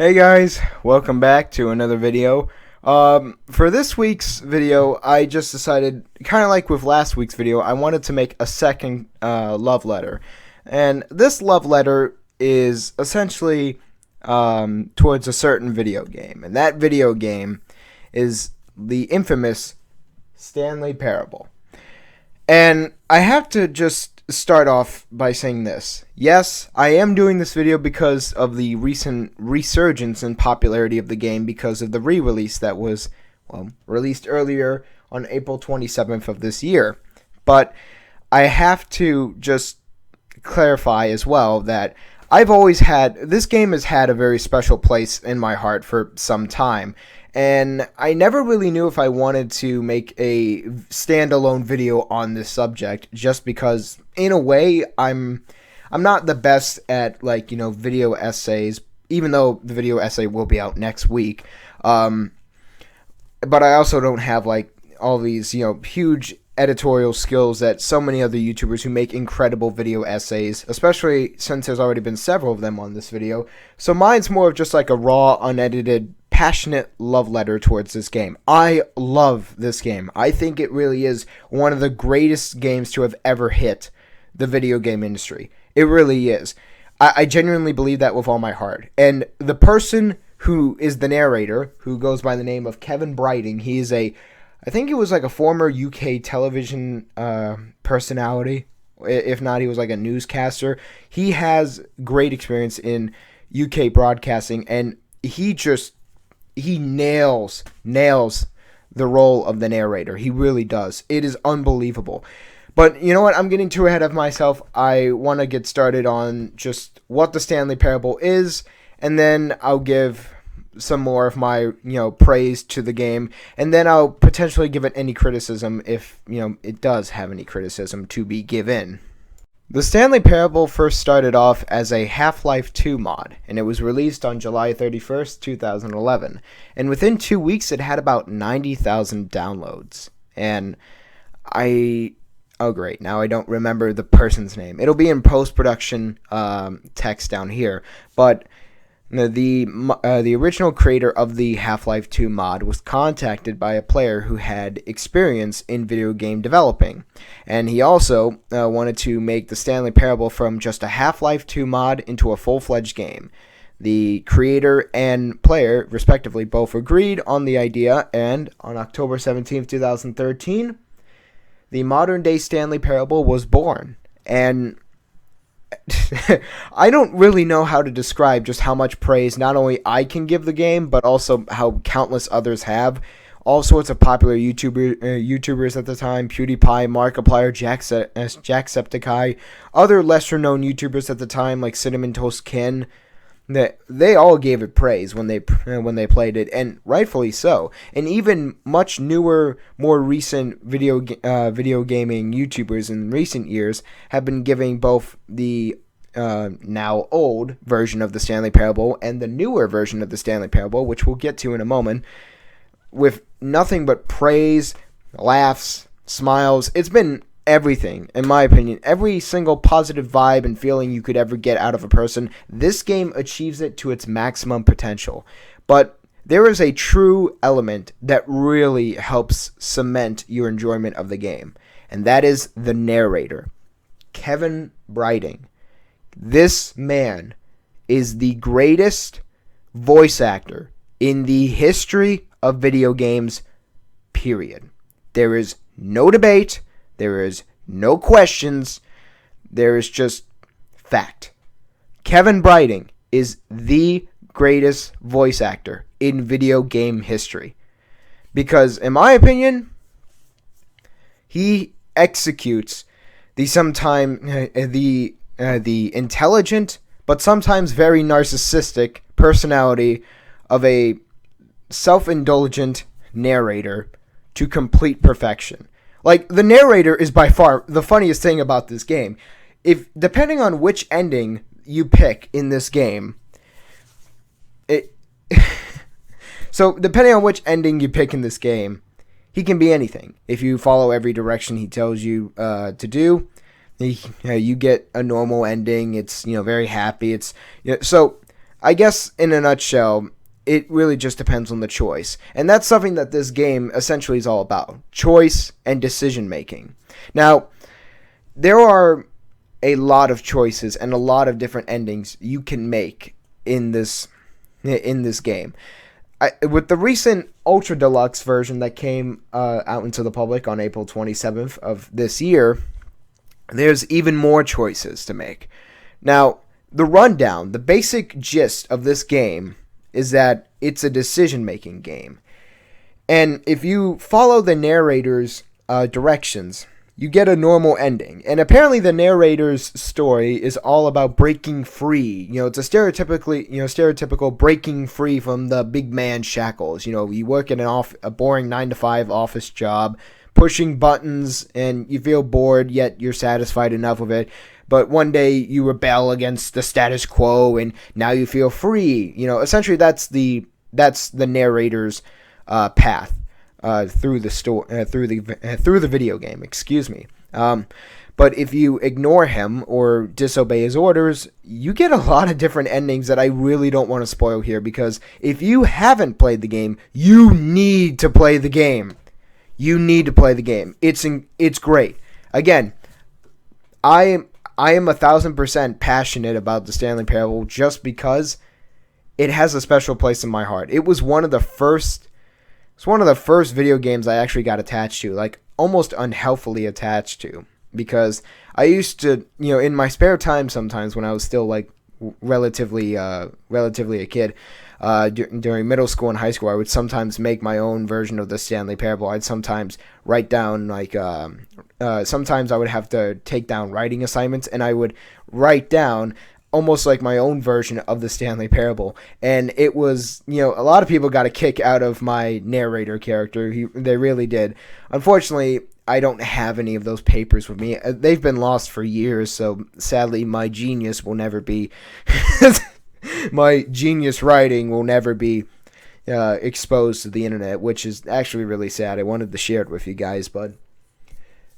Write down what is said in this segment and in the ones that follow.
Hey guys, welcome back to another video. For this week's video, I just decided, kind of like with last week's video, I wanted to make a second love letter. And this love letter is essentially towards a certain video game. And that video game is the infamous Stanley Parable. And I have to just start off by saying this. Yes, I am doing this video because of the recent resurgence in popularity of the game because of the re-release that was, released earlier on April 27th of this year. But I have to just clarify as well that this game has had a very special place in my heart for some time. And I never really knew if I wanted to make a standalone video on this subject, just because, in a way, I'm not the best at, video essays, even though the video essay will be out next week. But I also don't have, all these, huge editorial skills that so many other YouTubers who make incredible video essays, especially since there's already been several of them on this video. So mine's more of just like a raw, unedited, passionate love letter towards this game. I love this game. I think it really is one of the greatest games to have ever hit the video game industry. It really is. I genuinely believe that with all my heart. And the person who is the narrator, who goes by the name of Kevan Brighting, I think he was like a former UK television personality. If not, he was like a newscaster. He has great experience in UK broadcasting, and he nails the role of the narrator. He really does. It is unbelievable. But you know what? I'm getting too ahead of myself. I want to get started on just what the Stanley Parable is, and then I'll give some more of my, praise to the game, and then I'll potentially give it any criticism if, it does have any criticism to be given. The Stanley Parable first started off as a Half-Life 2 mod, and it was released on July 31st, 2011. And within 2 weeks, it had about 90,000 downloads. And oh great, now I don't remember the person's name. It'll be in post-production text down here, but the original creator of the Half-Life 2 mod was contacted by a player who had experience in video game developing, and he also wanted to make the Stanley Parable from just a Half-Life 2 mod into a full-fledged game. The creator and player, respectively, both agreed on the idea, and on October 17, 2013, the modern-day Stanley Parable was born. And I don't really know how to describe just how much praise not only I can give the game, but also how countless others have. All sorts of popular YouTubers at the time: PewDiePie, Markiplier, Jacksepticeye, other lesser-known YouTubers at the time like Cinnamon Toast Ken. They all gave it praise when they played it, and rightfully so. And even much newer, more recent video gaming YouTubers in recent years have been giving both the now old version of the Stanley Parable and the newer version of the Stanley Parable, which we'll get to in a moment, with nothing but praise, laughs, smiles. It's been everything, in my opinion. Every single positive vibe and feeling you could ever get out of a person, this game achieves it to its maximum potential. But there is a true element that really helps cement your enjoyment of the game, and that is the narrator, Kevan Brighting. This man is the greatest voice actor in the history of video games, period. There is no debate. There is no questions. There is just fact. Kevan Brighting is the greatest voice actor in video game history. Because, in my opinion, he executes the intelligent but sometimes very narcissistic personality of a self-indulgent narrator to complete perfection. The narrator is by far the funniest thing about this game. Depending on which ending you pick in this game, depending on which ending you pick in this game, he can be anything. If you follow every direction he tells you to do, you get a normal ending. It's very happy. So I guess in a nutshell, it really just depends on the choice. And that's something that this game essentially is all about. Choice and decision making. Now, there are a lot of choices and a lot of different endings you can make in this game. With the recent Ultra Deluxe version that came out into the public on April 27th of this year, there's even more choices to make. Now, the rundown, the basic gist of this game is that it's a decision-making game. And if you follow the narrator's directions, you get a normal ending. And apparently the narrator's story is all about breaking free. It's a stereotypical breaking free from the big man shackles. You work in a boring 9-to-5 office job, pushing buttons, and you feel bored, yet you're satisfied enough with it. But one day you rebel against the status quo, and now you feel free. Essentially that's the narrator's path through the video game. Excuse me. But if you ignore him or disobey his orders, you get a lot of different endings that I really don't want to spoil here, because if you haven't played the game, you need to play the game. You need to play the game. It's great. Again, I am 1,000% passionate about the Stanley Parable just because it has a special place in my heart. It was one of the first video games I actually got attached to, like almost unhealthily attached to, because I used to, in my spare time sometimes when I was still like relatively a kid, during middle school and high school, I would sometimes make my own version of the Stanley Parable. I'd sometimes write down sometimes I would have to take down writing assignments, and I would write down almost like my own version of the Stanley Parable. And it was, a lot of people got a kick out of my narrator character. They really did. Unfortunately, I don't have any of those papers with me. They've been lost for years, so sadly my genius will never be my genius writing will never be exposed to the internet, which is actually really sad. I wanted to share it with you guys, but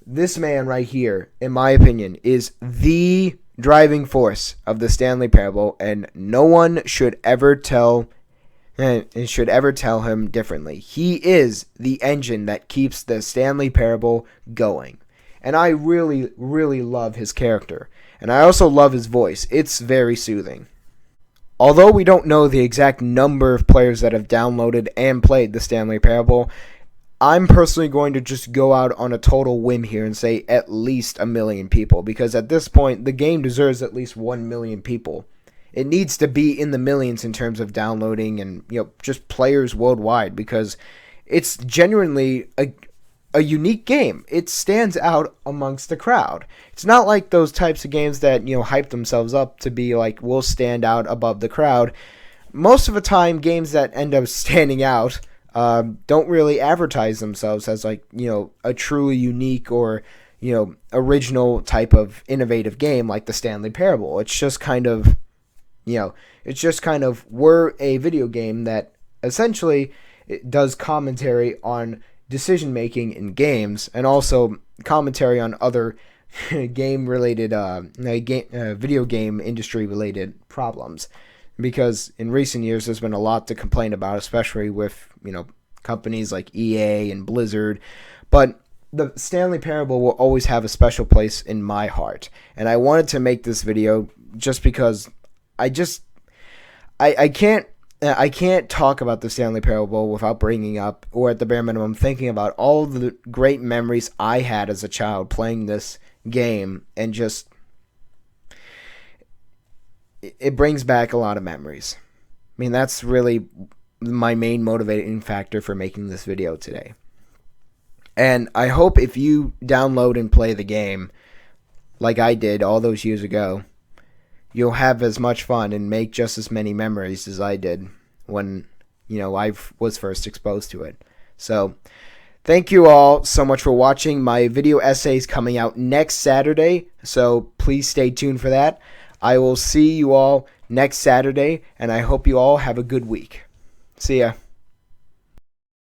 this man right here, in my opinion, is the driving force of the Stanley Parable, and no one should ever tell him differently. He is the engine that keeps the Stanley Parable going. And I really, really love his character. And I also love his voice. It's very soothing. Although we don't know the exact number of players that have downloaded and played the Stanley Parable, I'm personally going to just go out on a total whim here and say at least 1 million people, because at this point, the game deserves at least 1 million people. It needs to be in the millions in terms of downloading and just players worldwide, because it's genuinely a unique game. It stands out amongst the crowd. It's not like those types of games that hype themselves up to be like will stand out above the crowd. Most of the time, games that end up standing out don't really advertise themselves as like a truly unique or original type of innovative game like the Stanley Parable. It's just kind of we're a video game that essentially it does commentary on decision making in games, and also commentary on other game-related, video game industry-related problems. Because in recent years, there's been a lot to complain about, especially with companies like EA and Blizzard. But the Stanley Parable will always have a special place in my heart, and I wanted to make this video just because I can't talk about the Stanley Parable without bringing up, or at the bare minimum, thinking about all the great memories I had as a child playing this game, and just it brings back a lot of memories. I mean, that's really my main motivating factor for making this video today. And I hope if you download and play the game like I did all those years ago, you'll have as much fun and make just as many memories as I did when, I was first exposed to it. So, thank you all so much for watching. My video essay is coming out next Saturday, so please stay tuned for that. I will see you all next Saturday, and I hope you all have a good week. See ya.